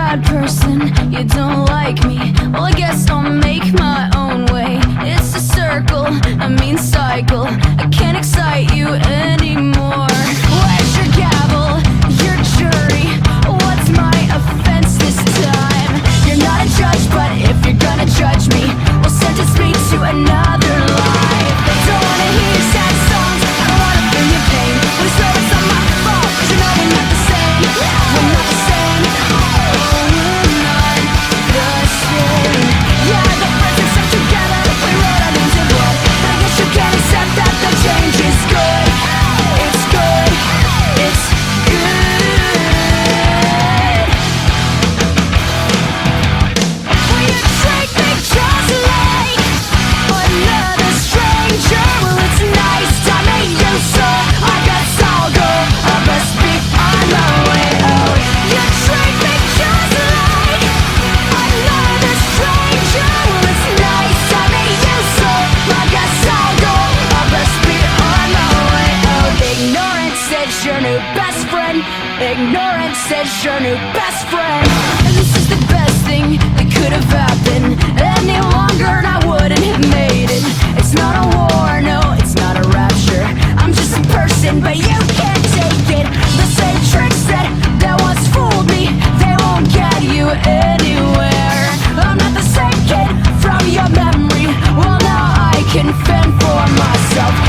bad person, you don't like me. Well, I guess I'll make my own way. It's a circle, a mean cycle. I can't excite you anymore. Where's your gavel, your jury? What's my offense this time? You're not a judge, but if you're gonna judge me, well, sentence me to another life. Don't wanna hear your sad songs, I don't wanna feel your pain. But I swear it's not my fault, 'cause you know we're not the same. We're not the same. Oh, we're not the same. Yeah, the friends are stuck together, we wrote our names in blood. But I guess you can't accept that the change is good. It's good. It's good. Will you treat me just like another stranger? Well, it's nice to meet you, so I guess I'll go. I must be on my way out. You treat me just like another stranger. Well, it's nice to meet you, so I guess I'll go. I must be on my way out. Ignorance is your new best friend. Ignorance is your new best friend. And this is the best thing that could have happened. Any longer and I wouldn't have made it. It's not a war, no, it's not a rapture. I'm just a person, but you can't take it. The same tricks that once fooled me, they won't get you anywhere. I'm not the same kid from your memory. Well, now I can fend for myself.